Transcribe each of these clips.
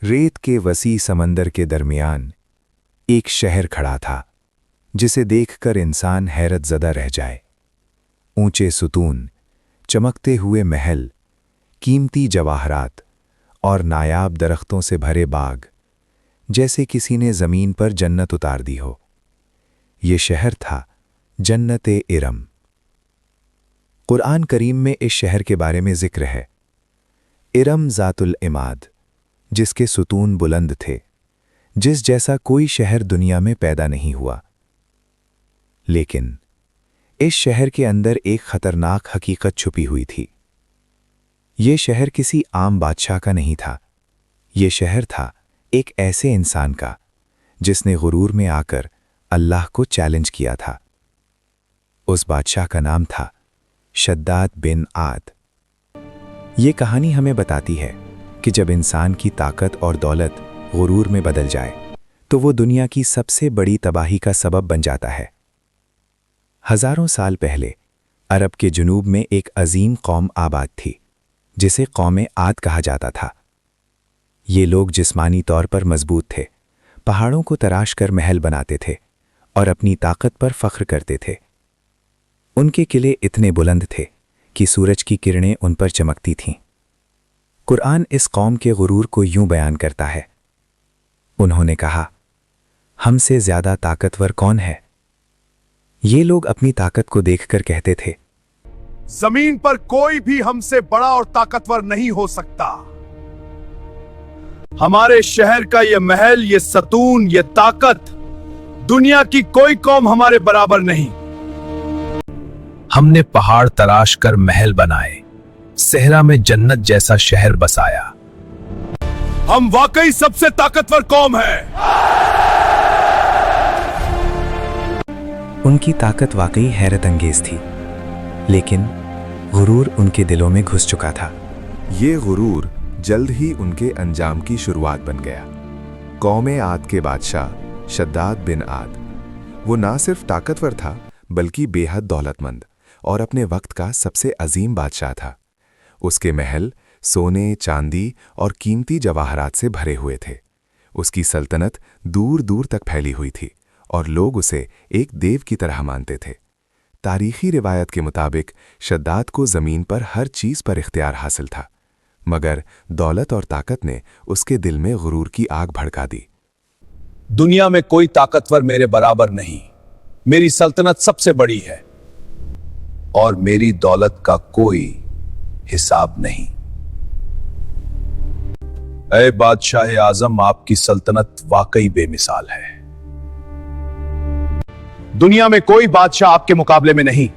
रेत के वसी समंदर के दरमियान एक शहर खड़ा था जिसे देखकर इंसान हैरत ज़दा रह जाए। ऊंचे सुतून, चमकते हुए महल, कीमती जवाहरात और नायाब दरख्तों से भरे बाग, जैसे किसी ने ज़मीन पर जन्नत उतार दी हो। ये शहर था जन्नत-ए-इरम। कुरान करीम में इस शहर के बारे में ज़िक्र है। इरम ज़ातुल इमाद, जिसके सुतून बुलंद थे, जिस जैसा कोई शहर दुनिया में पैदा नहीं हुआ। लेकिन इस शहर के अंदर एक खतरनाक हकीकत छुपी हुई थी। ये शहर किसी आम बादशाह का नहीं था। ये शहर था एक ऐसे इंसान का जिसने गुरूर में आकर अल्लाह को चैलेंज किया था। उस बादशाह का नाम था शद्दाद बिन आद। ये कहानी हमें बताती है कि जब इंसान की ताकत और दौलत गुरूर में बदल जाए तो वो दुनिया की सबसे बड़ी तबाही का सबब बन जाता है। हजारों साल पहले अरब के जुनूब में एक अजीम कौम आबाद थी जिसे कौम आद कहा जाता था। ये लोग जिस्मानी तौर पर मजबूत थे, पहाड़ों को तराश कर महल बनाते थे और अपनी ताकत पर फख्र करते थे। उनके किले इतने बुलंद थे कि सूरज की किरणें उन पर चमकती थीं। कुरान इस कौम के गुरूर को यूं बयान करता है। उन्होंने कहा, हमसे ज़्यादा ताकतवर कौन है? ये लोग अपनी ताकत को देखकर कहते थे, जमीन पर कोई भी हमसे बड़ा और ताकतवर नहीं हो सकता। हमारे शहर का ये महल, ये सतून, ये ताकत, दुनिया की कोई कौम हमारे बराबर नहीं। हमने पहाड़ तराश कर महल बनाए, सहरा में जन्नत जैसा शहर बसाया। हम वाकई सबसे ताकतवर कौम है। उनकी ताकत वाकई हैरत अंगेज थी, लेकिन गुरूर उनके दिलों में घुस चुका था। ये गुरूर जल्द ही उनके अंजाम की शुरुआत बन गया। कौम आद के बादशाह शद्दाद बिन आद, वो ना सिर्फ ताकतवर था बल्कि बेहद दौलतमंद और अपने वक्त का सबसे अजीम बादशाह था। उसके महल सोने, चांदी और कीमती जवाहरात से भरे हुए थे। उसकी सल्तनत दूर दूर तक फैली हुई थी और लोग उसे एक देव की तरह मानते थे। तारीखी रिवायत के मुताबिक शद्दाद को ज़मीन पर हर चीज़ पर इख्तियार हासिल था, मगर दौलत और ताकत ने उसके दिल में गुरूर की आग भड़का दी। दुनिया में कोई ताकतवर मेरे बराबर नहीं। मेरी सल्तनत सबसे बड़ी है और मेरी दौलत का कोई हिसाब नहीं। ऐ बादशाह आजम, आपकी सल्तनत वाकई बेमिसाल है। दुनिया में कोई बादशाह आपके मुकाबले में नहीं।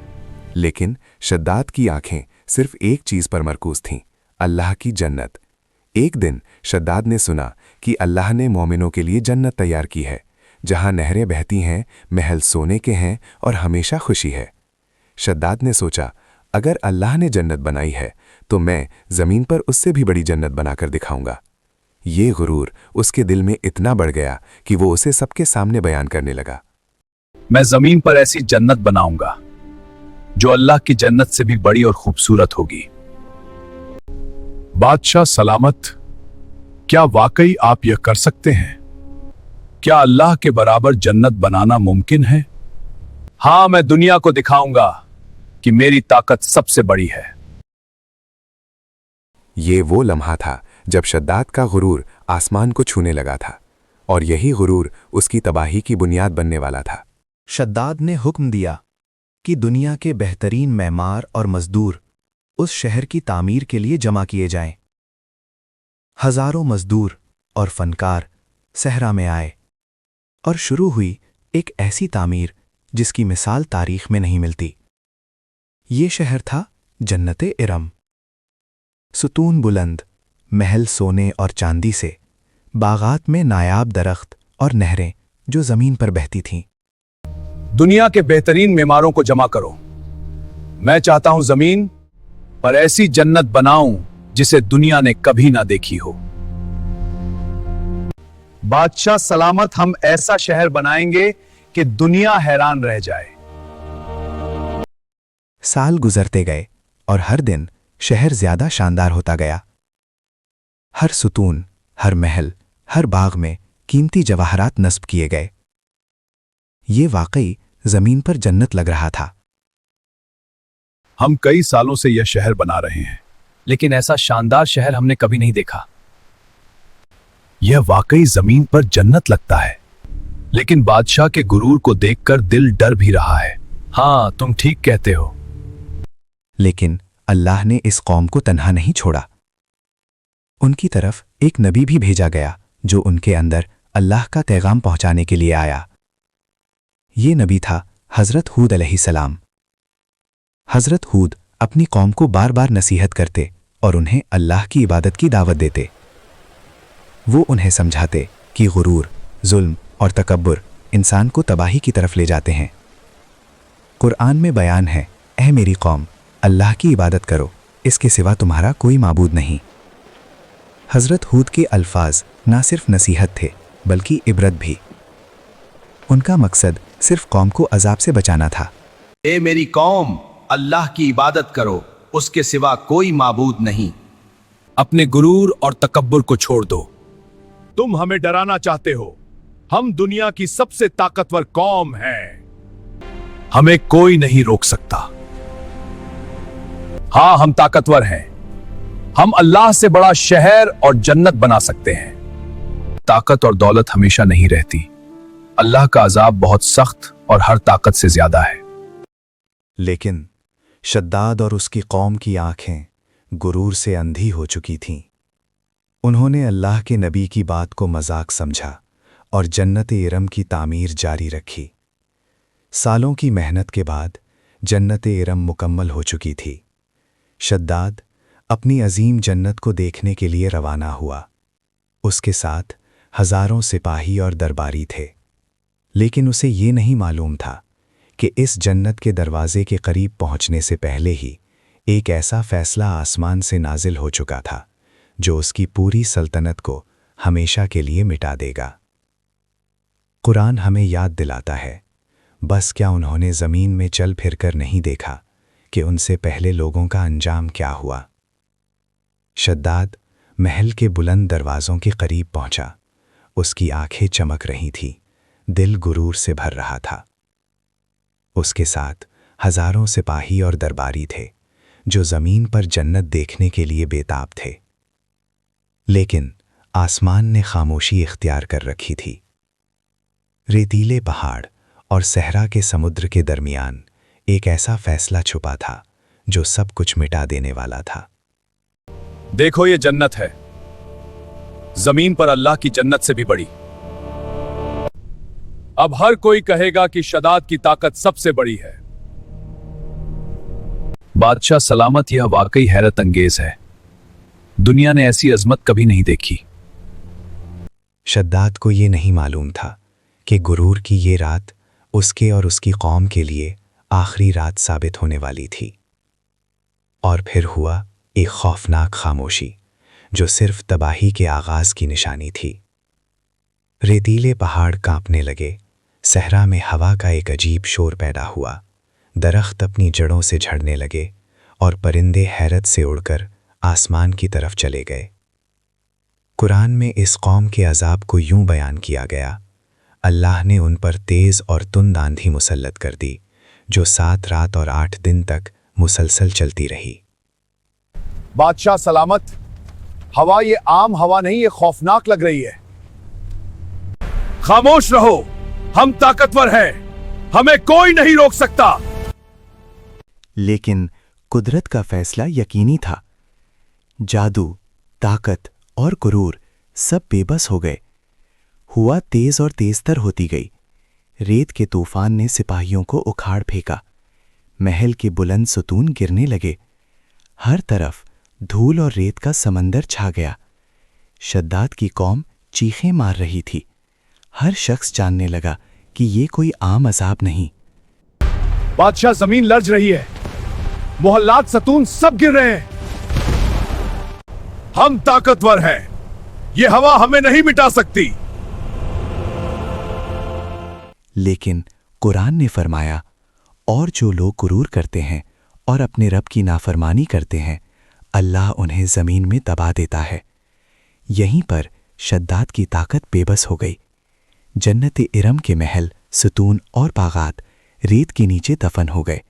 लेकिन शद्दाद की आंखें सिर्फ एक चीज पर मरकूज थीं, अल्लाह की जन्नत। एक दिन शद्दाद ने सुना कि अल्लाह ने मोमिनों के लिए जन्नत तैयार की है, जहां नहरें बहती हैं, महल सोने के हैं और हमेशा खुशी है। शद्दाद ने सोचा, अगर अल्लाह ने जन्नत बनाई है तो मैं जमीन पर उससे भी बड़ी जन्नत बनाकर दिखाऊंगा। ये गुरूर उसके दिल में इतना बढ़ गया कि वो उसे सबके सामने बयान करने लगा। मैं जमीन पर ऐसी जन्नत बनाऊंगा जो अल्लाह की जन्नत से भी बड़ी और खूबसूरत होगी। बादशाह सलामत, क्या वाकई आप यह कर सकते हैं? क्या अल्लाह के बराबर जन्नत बनाना मुमकिन है? हां, मैं दुनिया को दिखाऊंगा कि मेरी ताकत सबसे बड़ी है। ये वो लम्हा था जब शद्दाद का गुरूर आसमान को छूने लगा था, और यही गुरूर उसकी तबाही की बुनियाद बनने वाला था। शद्दाद ने हुक्म दिया कि दुनिया के बेहतरीन मैमार और मजदूर उस शहर की तामीर के लिए जमा किए जाएं। हजारों मजदूर और फनकार सहरा में आए और शुरू हुई एक ऐसी तामीर जिसकी मिसाल तारीख में नहीं मिलती। ये शहर था जन्नत-ए-इरम। सुतून बुलंद, महल सोने और चांदी से, बागात में नायाब दरख्त और नहरें जो जमीन पर बहती थीं। दुनिया के बेहतरीन मेमारों को जमा करो। मैं चाहता हूं जमीन पर ऐसी जन्नत बनाऊं जिसे दुनिया ने कभी ना देखी हो। बादशाह सलामत, हम ऐसा शहर बनाएंगे कि दुनिया हैरान रह जाए। साल गुजरते गए और हर दिन शहर ज्यादा शानदार होता गया। हर सुतून, हर महल हर बाग में कीमती जवाहरात नस्ब किए गए। ये वाकई जमीन पर जन्नत लग रहा था। हम कई सालों से यह शहर बना रहे हैं, लेकिन ऐसा शानदार शहर हमने कभी नहीं देखा। यह वाकई जमीन पर जन्नत लगता है, लेकिन बादशाह के गुरूर को देखकर दिल डर भी रहा है। हाँ, तुम ठीक कहते हो। लेकिन अल्लाह ने इस कौम को तन्हा नहीं छोड़ा। उनकी तरफ एक नबी भी भेजा गया जो उनके अंदर अल्लाह का पैगाम पहुंचाने के लिए आया। ये नबी था हजरत हूद अलैहिस्सलाम। हजरत हूद अपनी कौम को बार बार नसीहत करते और उन्हें अल्लाह की इबादत की दावत देते। वो उन्हें समझाते कि गुरूर, जुल्म और तकब्बुर इंसान को तबाही की तरफ ले जाते हैं। कुरान में बयान है, ऐ मेरी कौम, अल्लाह की इबादत करो, इसके सिवा तुम्हारा कोई माबूद नहीं। हजरत हूद के अल्फाज ना सिर्फ नसीहत थे बल्कि इबरत भी। उनका मकसद सिर्फ कौम को अजाब से बचाना था। ए मेरी कौम, अल्लाह की इबादत करो, उसके सिवा कोई माबूद नहीं। अपने गुरूर और तकब्बुर को छोड़ दो। तुम हमें डराना चाहते हो। हम दुनिया की सबसे ताकतवर कौम हैं। हमें कोई नहीं रोक सकता। हाँ, हम ताकतवर हैं। हम अल्लाह से बड़ा शहर और जन्नत बना सकते हैं। ताकत और दौलत हमेशा नहीं रहती। अल्लाह का अजाब बहुत सख्त और हर ताकत से ज्यादा है। लेकिन शद्दाद और उसकी कौम की आंखें गुरूर से अंधी हो चुकी थीं। उन्होंने अल्लाह के नबी की बात को मजाक समझा और जन्नत इरम की तामीर जारी रखी। सालों की मेहनत के बाद जन्नत इरम मुकम्मल हो चुकी थी। शद्दाद अपनी अजीम जन्नत को देखने के लिए रवाना हुआ। उसके साथ हजारों सिपाही और दरबारी थे, लेकिन उसे ये नहीं मालूम था कि इस जन्नत के दरवाजे के करीब पहुंचने से पहले ही एक ऐसा फैसला आसमान से नाजिल हो चुका था जो उसकी पूरी सल्तनत को हमेशा के लिए मिटा देगा। कुरान हमें याद दिलाता है, बस क्या उन्होंने ज़मीन में चल फिर कर नहीं देखा कि उनसे पहले लोगों का अंजाम क्या हुआ। शद्दाद महल के बुलंद दरवाज़ों के करीब पहुंचा। उसकी आंखें चमक रही थीं, दिल गुरूर से भर रहा था। उसके साथ हजारों सिपाही और दरबारी थे जो ज़मीन पर जन्नत देखने के लिए बेताब थे। लेकिन आसमान ने खामोशी इख्तियार कर रखी थी। रेतीले पहाड़ और सहरा के समुद्र के दरमियान एक ऐसा फैसला छुपा था जो सब कुछ मिटा देने वाला था। देखो, ये जन्नत है, जमीन पर अल्लाह की जन्नत से भी बड़ी। अब हर कोई कहेगा कि शद्दाद की ताकत सबसे बड़ी है। बादशाह सलामत, यह वाकई हैरत अंगेज है। दुनिया ने ऐसी अजमत कभी नहीं देखी। शद्दाद को ये नहीं मालूम था कि गुरूर की ये रात उसके और उसकी कौम के लिए आखिरी रात साबित होने वाली थी। और फिर हुआ एक खौफनाक खामोशी जो सिर्फ तबाही के आगाज की निशानी थी। रेतीले पहाड़ कांपने लगे, सहरा में हवा का एक अजीब शोर पैदा हुआ, दरख्त अपनी जड़ों से झड़ने लगे और परिंदे हैरत से उड़कर आसमान की तरफ चले गए। कुरान में इस कौम के अजाब को यूं बयान किया गया, अल्लाह ने उन पर तेज और तुंद आंधी मुसल्लत कर दी जो 7 रात और 8 दिन तक मुसलसल चलती रही। बादशाह सलामत, हवा ये आम हवा नहीं, ये खौफनाक लग रही है। खामोश रहो, हम ताकतवर हैं, हमें कोई नहीं रोक सकता। लेकिन कुदरत का फैसला यकीनी था। जादू, ताकत और गुरूर सब बेबस हो गए। हुआ तेज और तेजतर होती गई। रेत के तूफान ने सिपाहियों को उखाड़ फेंका। महल के बुलंद सुतून गिरने लगे। हर तरफ धूल और रेत का समंदर छा गया। शद्दाद की कौम चीखें मार रही थी। हर शख्स जानने लगा कि ये कोई आम अजाब नहीं। बादशाह, जमीन लर्ज रही है, मोहल्लात सतून सब गिर रहे हैं। हम ताकतवर हैं, ये हवा हमें नहीं मिटा सकती। लेकिन कुरान ने फरमाया, और जो लोग गुरूर करते हैं और अपने रब की नाफरमानी करते हैं, अल्लाह उन्हें जमीन में दबा देता है। यहीं पर शद्दाद की ताकत बेबस हो गई। जन्नत इरम के महल, सुतून और बागात रेत के नीचे दफन हो गए।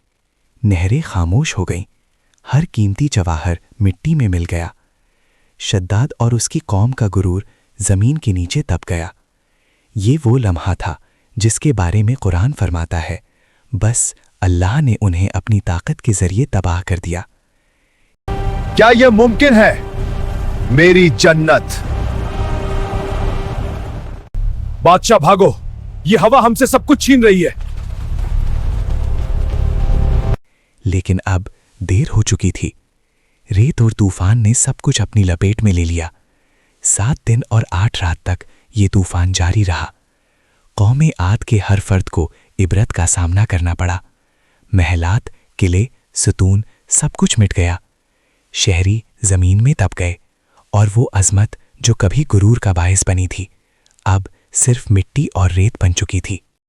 नहरें खामोश हो गईं। हर कीमती जवाहर मिट्टी में मिल गया। शद्दाद और उसकी कौम का गुरूर ज़मीन के नीचे दब गया। ये वो लम्हा था जिसके बारे में कुरान फरमाता है, बस अल्लाह ने उन्हें अपनी ताकत के जरिए तबाह कर दिया। क्या यह मुमकिन है? मेरी जन्नत। बादशाह भागो, ये हवा हमसे सब कुछ छीन रही है। लेकिन अब देर हो चुकी थी। रेत और तूफान ने सब कुछ अपनी लपेट में ले लिया। 7 दिन और 8 रात तक ये तूफान जारी रहा। कौमे आद के हर फर्द को इबरत का सामना करना पड़ा। महलात, किले, सुतून सब कुछ मिट गया। शहरी जमीन में दब गए और वो अजमत जो कभी गुरूर का बायस बनी थी अब सिर्फ मिट्टी और रेत बन चुकी थी।